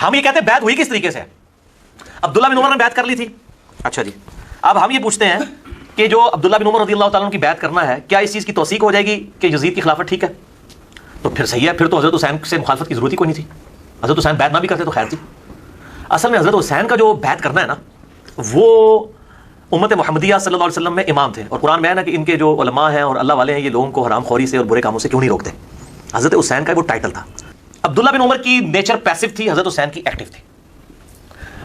ہم یہ کہتے ہیں بیعت ہوئی کس طریقے سے؟ عبداللہ بن عمر نے بیعت کر لی تھی. اچھا جی، اب ہم یہ پوچھتے ہیں کہ جو عبداللہ بن عمر رضی اللہ تعالیٰ عنہ کی بیعت کرنا ہے، کیا اس چیز کی توثیق ہو جائے گی کہ یزید کی خلافت ٹھیک ہے؟ تو پھر صحیح ہے، پھر تو حضرت حسین سے مخالفت کی ضرورت ہی کوئی نہیں تھی. حضرت حسین بیعت نہ بھی کرتے تو خیر تھی. اصل میں حضرت حسین کا جو بیعت کرنا ہے نا، وہ امت محمدیہ صلی اللہ علیہ وسلم میں امام تھے، اور قرآن میں ہے نا کہ ان کے جو علماء ہیں اور اللہ والے ہیں یہ لوگوں کو حرام خوری سے اور برے کاموں سے کیوں نہیں روکتے. حضرت حسین کا وہ ٹائٹل تھا. عبداللہ بن عمر کی نیچر پیسو تھی، حضرت حسین کی ایکٹیو تھی.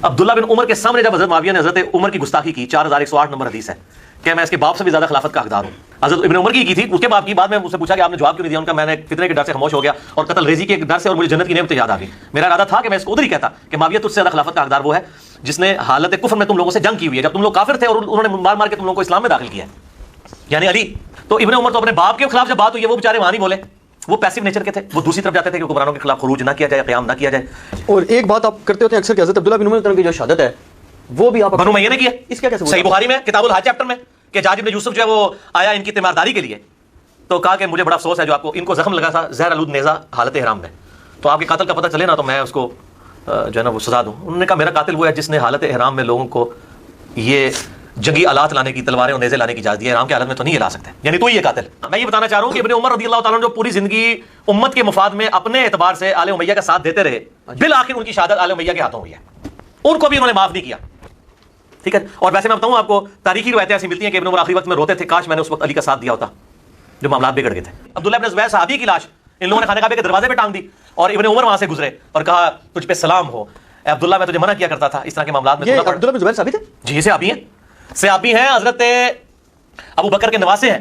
عبداللہ بن عمر کے سامنے جب حضرت معاویہ نے حضرت عمر کی گستاخی کی، 4108 نمبر حدیث ہے کہ میں اس کے باپ سے بھی زیادہ خلافت کا حقدار ہوں. حضرت ابن عمر کی تھی، اس کے باپ کی. بعد میں مجھ سے پوچھا کہ آپ نے جواب کیوں نہیں دیا؟ ان کا میں نے فتنے کے ڈر سے خاموش ہو گیا اور قتل ریزی کے ڈر سے، اور مجھے جنت کی نعمتیں یاد آ گئی. میرا ارادہ تھا کہ میں اس کو ادھر ہی کہتا کہ معاویہ تجھ سے زیادہ خلافت کا حقدار وہ ہے جس نے حالت کفر میں تم لوگوں سے جنگ کی ہوئی ہے، جب تم لوگ کافر تھے اور انہوں نے مار مار کے تم لوگوں کو اسلام میں داخل کیا ہے، یعنی علی. تو ابن عمر تو اپنے باپ کے خلاف جب بات ہوئی ہے وہ بیچارے وہاں نہیں بولے، وہ پیسو نیچر کے تھے. وہ دوسری طرف جاتے تھے کہ حکمرانوں کے خلاف خروج نہ کیا جائے، قیام نہ کیا جائے. اور ایک بات آپ کرتے ہوتے ہیں اکثر کہ حضرت عبداللہ بن عمر کی جو شہادت ہے وہ بھی آپ بنو امیہ نے کی ہے. اس کا کیسے صحیح بخاری میں کتاب الحج چیپٹر میں کہ حجاج بن یوسف جو ہے وہ آیا ان کی تیمارداری کے لیے، تو کہا کہ مجھے بڑا افسوس ہے جو آپ کو، ان کو زخم لگا تھا زہر آلود نیزہ حالت احرام میں، تو آپ کے قاتل کا پتہ چلے نا تو میں اس کو جو ہے نا وہ سزا دوں. انہوں نے کہا میرا قاتل وہ ہے جس نے حالت احرام میں لوگوں کو یہ جنگی آلات لانے کی، تلواریں اور نیزے لانے کی اجازت دی ہے، احرام کی حالت میں تو نہیں لا سکتے، یعنی تو یہ قاتل. میں یہ بتانا چاہ رہا ہوں کہ ابن عمر رضی اللہ تعالیٰ عنہ جو پوری زندگی امت کے مفاد میں اپنے اعتبار سے آل امیہ کا ساتھ دیتے رہے، بالآخر ان کی شہادت آل امیہ کے ہاتھوں ہوئی ہے. ان کو بھی انہوں نے معاف نہیں کیا. ٹھیک ہے. اور ویسے میں بتاؤں آپ کو تاریخی روایتیں ایسی ملتی ہیں کہ ابن عمر آخری وقت میں روتے تھے، کاش میں نے اس وقت علی کا ساتھ دیا ہوتا جو معاملات بگڑ گئے تھے. عبداللہ بن زبیر صحابی کی لاش ان لوگوں نے خانہ کعبہ کے دروازے پہ ٹانگ دی اور ابن عمر وہاں سے گزرے اور کہا تجھ پہ سلام ہو اے عبداللہ، میں تجھے منع کیا کرتا تھا اس طرح کے معاملات میں. عبداللہ بن زبیر صحابی تھے؟ جی صحابی ہیں، صحابی ہیں. حضرت ابو بکر کے نواسے ہیں،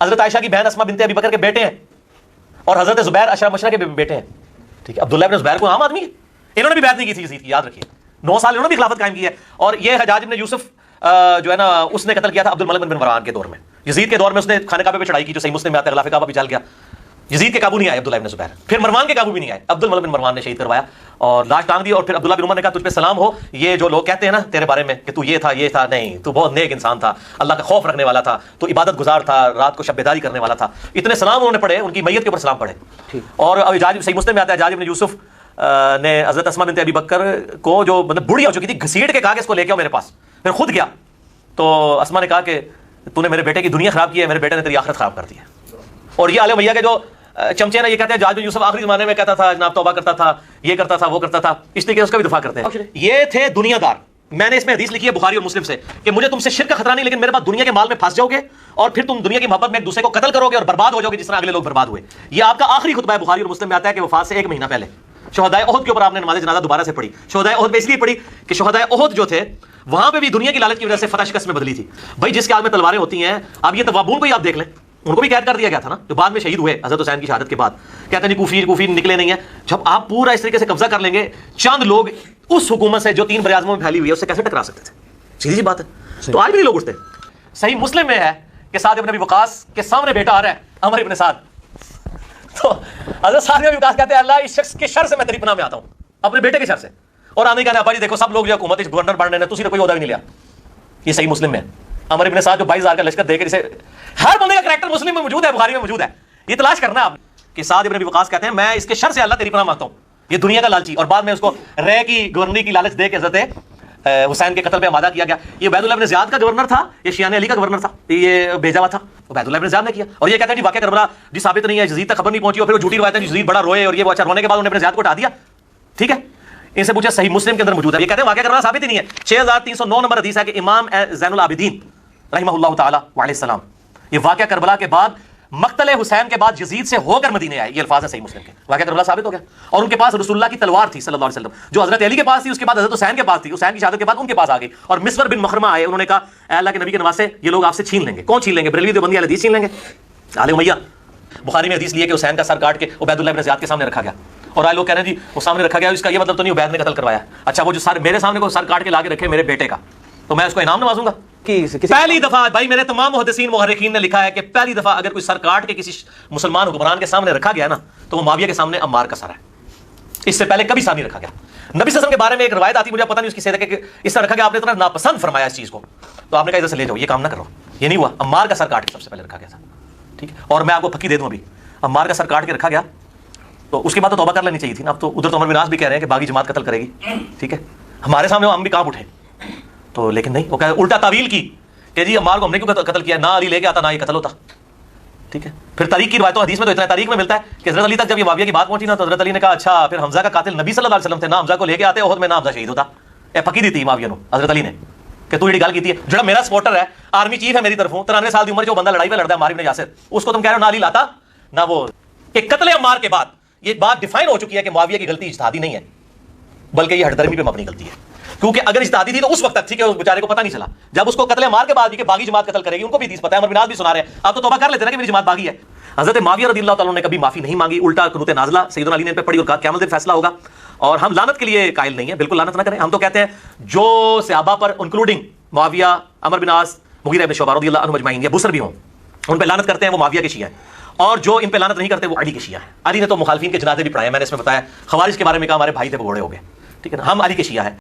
حضرت عائشہ کی بہن اسماء بنت ابی بکر کے بیٹے ہیں، اور حضرت زبیر اشرا مشرا کے بیٹے ہیں. ٹھیک ہے. عبداللہ بن زبیر کو عام آدمی ہے، انہوں نے بھی بیعت نہیں کی تھی یزید کی، یاد رکھیے. 9 سال انہوں نے بھی خلافت قائم کی ہے. اور یہ حجاج بن یوسف جو ہے نا اس نے قتل کیا تھا عبد الملک بن مروان کے دور میں. یزید کے دور میں اس نے خانہ کعبہ پہ چڑھائی کی جو صحیح مسلم میں آتا ہے، غلاف کعبہ بھی جل گیا. یزید کے قابو نہیں آئے عبداللہ بن زبیر، پھر مروان کے قابو بھی نہیں آئے، عبد الملک بن مروان نے شہید کروایا اور لاش ٹانگ دی. اور پھر عبداللہ بن عمر نے کہا تجھ پہ سلام ہو، یہ جو لوگ کہتے ہیں نا تیرے بارے میں کہ تو یہ تھا نہیں، تو بہت نیک انسان تھا، اللہ کا خوف رکھنے والا تھا، تو عبادت گزار تھا، رات کو شب بیداری کرنے والا تھا. اتنے سلام انہوں نے پڑھے، ان کی میت کے اوپر سلام پڑھے. اور حجاج صحیح مسلم میں آتا ہے حجاج بن یوسف نے حضرت اسماء بنت ابی بکر کو جو مطلب بوڑھی ہو چکی تھی گھسیٹ کے کہا کہ اس کو لے کے آؤ میرے پاس، پھر خود گیا. تو اسماء نے کہا کہ تو نے میرے بیٹے کی دنیا خراب کی ہے، میرے بیٹے نے تیری آخرت خراب کر دی ہے. اور یہ آل امیہ کے جو چمچے نا یہ کہتے ہیں حجاج بن یوسف آخری زمانے میں کہتا تھا جناب توبہ کرتا تھا، یہ کرتا تھا وہ کرتا تھا، اس لیے کہ اس کا بھی دفاع کرتے ہیں. یہ تھے دنیا دار. میں نے اس میں حدیث لکھی ہے بخاری اور مسلم سے کہ مجھے تم سے شرک کا خطرہ نہیں، لیکن میرے پاس دنیا کے مال میں پھنس جاؤ گے اور پھر تم دنیا کی محبت میں ایک دوسرے کو قتل کرو گے اور برباد ہو جاؤ گے جس طرح اگلے لوگ برباد ہوئے. یہ آپ کا آخری خطبہ ہے، بخاری اور مسلم میں آتا ہے کہ وفات سے 1 مہینہ پہلے شہدائے احد کے اوپر آپ نے نماز جنازہ دوبارہ سے پڑھی. شہدائے احد پہ اس لیے پڑھی کہ شہدائے احد جو تھے وہاں پہ بھی دنیا کی لالچ کی وجہ سے فتح شکست میں بدلی تھی. بھائی جس کے ہاتھ میں تلواریں ہوتی ہیں، اب یہ توابون کو ہی آپ دیکھ لیں، ان کو بھی قید کر دیا گیا تھا نا جو بعد میں شہید ہوئے حضرت حسین کی شہادت کے بعد. کہتے ہیں کوفی نکلے نہیں ہیں. جب آپ پورا اس طریقے سے قبضہ کر لیں گے، چند لوگ اس حکومت سے جو 3 براعظموں میں پھیلی ہوئی ہے اس سے کیسے ٹکرا سکتے تھے؟ سیدھی سی بات ہے. تو آج بھی لوگ اٹھتے ہیں. صحیح مسلم میں ہے کہ سعد ابن ابی وقاص کے سامنے بیٹا آ رہا ہے عمر ابن سعد، تو حضرت سعد ابن ابی وقاص کہتے ہیں اللہ اس شخص کے شر سے میں تیری پناہ میں آتا ہوں، اپنے بیٹے کے شر سے. اور آنے کا ابا جی دیکھو سب لوگ جو حکومت گورنر بن رہے ہیں، تسی نے کوئی عہدہ بھی نہیں لیا. یہ صحیح مسلم میں عمر ابن سعد جو 22,000 کا لشکر دے کے، جسے ہر بندے کا کریکٹر مسلم میں موجود ہے، بخاری میں موجود ہے، یہ تلاش کرنا ہے آپ کہ سعد ابن ابی وقاص کہتے ہیں میں اس کے شر سے اللہ تیری پناہ مانگتا ہوں، یہ دنیا کا لالچی. اور بعد میں اس کو رے کی گورنری کی لالچ دے کے حضرت حسین کے قتل پہ آمادہ کیا گیا. یہ عبید اللہ بن زیاد کا گورنر تھا، یہ شیعان علی کا گورنر تھا، یہ بھیجا ہوا تھا، عبید اللہ بن زیاد نے کیا. اور یہ کہتے ہیں جی واقعہ کربلا جی ثابت نہیں ہے، یزید تک خبر نہیں پہنچی، اور پھر وہ جھوٹی روایت ہے یزید بڑا روئے اور یہ وہ. اچھا رونے کے بعد انہوں نے اپنے زیاد کو ہٹا دیا. ٹھیک ہے. ان سے پوچھا صحیح مسلم کے اندر موجود ہے. یہ کہتے ہیں واقعہ کربلا ثابت ہی نہیں ہے. 6309 نمبر حدیث ہے کہ امام زین العابدین رحمہ اللہ تعالی وعلیہ السلام یہ واقعہ کربلا کے بعد مقتل حسین کے بعد یزید سے ہو کر مدینے آئے. یہ الفاظ ہے صحیح مسلم کے. واقعہ کربلا ثابت ہو گیا. اور ان کے پاس رسول اللہ کی تلوار تھی صلی اللہ علیہ وسلم، جو حضرت علی کے پاس تھی، اس کے بعد حضرت حسین کے پاس تھی. حسین کی شہادت کے بعد ان کے پاس آ گئی. اور مسور بن مخرمہ آئے، انہوں نے کہا اے اللہ کے نبی کے نواسے یہ لوگ آپ سے چھین لیں گے. کون چھین لیں گے؟ بریلوی دیوبندی اہل حدیث چھین لیں گے، آل امیہ. بخاری میں حدیث لیے کہ حسین کا سر کاٹ کے عبید اللہ بن زیاد کے سامنے رکھا گیا. اور آئے لوگ کہہ رہے ہیں جی وہ سامنے رکھا گیا، اس کا یہ مطلب تو نہیں عبید نے قتل کروایا. اچھا وہ جو سر میرے سامنے کو سر کاٹ کے لا کے رکھے میرے بیٹے کا، تو میں اس کو انعام نوازوں گا؟ پہلی دفعہ بھائی میرے تمام محدثین مؤرخین نے لکھا ہے کہ پہلی دفعہ اگر کوئی سر کاٹ کے کسی مسلمان حکمران کے سامنے رکھا گیا نا تو وہ معاویہ کے سامنے عمار کا سر ہے. اس سے پہلے کبھی سر نہیں رکھا گیا. نبی صلی اللہ علیہ وسلم کے بارے میں ایک روایت آتی، مجھے پتہ نہیں اس کی صحت ہے، کہ اس طرح رکھا گیا، آپ نے اتنا ناپسند فرمایا اس چیز کو، تو آپ نے کہا ادھر سے لے جاؤ، یہ کام نہ کرو. یہ نہیں ہوا. عمار کا سر کاٹ کے سب سے پہلے رکھا گیا تھا. ٹھیک ہے. اور میں آپ کو پکی دے دوں ابھی، عمار کا سر کاٹ کے رکھا گیا تو اس کے بعد تو توبہ کر لینی چاہیے تھی نا. اب تو ادھر تو عمر بن عاص بھی کہہ رہے ہیں کہ باغی جماعت قتل کرے گی, ٹھیک ہے, ہمارے سامنے ہم بھی کہاں اٹھے, تو لیکن نہیں, وہ الٹا تعویل کی کہ جی عمار کو ہم نے کیوں قتل کیا, نہ علی لے کے آتا نہ یہ قتل ہوتا, ٹھیک ہے. پھر تاریخ کی روایتوں حدیث میں تو اتنا تاریخ میں ملتا ہے کہ حضرت علی تک جب یہ معاویہ کی بات پہنچی نا, تو حضرت علی نے کہا اچھا پھر حمزہ کا قاتل نبی صلی اللہ علیہ وسلم تھے, نہ حمزہ کو لے کے آتے احد میں, نہ حمزہ شہید ہوتا. اے پکی دی تھی معاویہ نو حضرت علی نے کہ تو یہ گل کی ہے, جڑا میرا سپورٹر ہے, آرمی چیف ہے میری طرفوں, 93 سال کی عمر جو بندہ لڑائی پہ لڑتا ہے عمار بن یاسر, اس کو تم کہہ رہے ہو نہ علی لاتا نہ وہ. کہ قتل عمار کے بعد یہ بات ڈیفائن ہو چکی ہے کہ معاویہ کی غلطی اجتہادی نہیں ہے بلکہ یہ ہٹ درمی پہ مبنی غلطی ہے. کیونکہ اگر اجتہادی تھی تو اس وقت تک ٹھیک ہے, اس بیچارے کو پتہ نہیں چلا. جب اس کو قتل عمار کے بعد بھی کہ باغی جماعت قتل کرے گی, ان کو بھی حدیث پتہ ہے, عمر بن عاص بھی سنا رہے ہیں, آپ تو توبہ کر لیتے نا کہ میری جماعت باغی ہے. حضرت معاویہ رضی اللہ تعالیٰ نے کبھی معافی نہیں مانگی, الٹا قنوت نازلہ سیدنا علی نے ان پہ پڑھی اور کہا قیامت دن فیصلہ ہوگا. اور ہم لعنت کے لیے قائل نہیں ہیں, بالکل لعنت نہ کریں. ہم تو کہتے ہیں جو صحابہ پر انکلوڈنگ معاویہ, عمر بن عاص, مغیرہ بن شعبہ رضی اللہ عنہ اجمعین یا بصر بھی ہوں, ان پہ لعنت کرتے ہیں وہ معاویہ کے شیعہ ہیں, اور جو ان پہ لعنت نہیں کرتے وہ علی کے شیعہ ہیں. علی نے تو مخالفین کے جنازے بھی پڑھائے, میں نے اس میں بتایا خوارج کے بارے میں کہا ہمارے بھائی تھے بگوڑے ہو گئے, ٹھیک ہے نا, ہم علی کے شیعہ ہیں.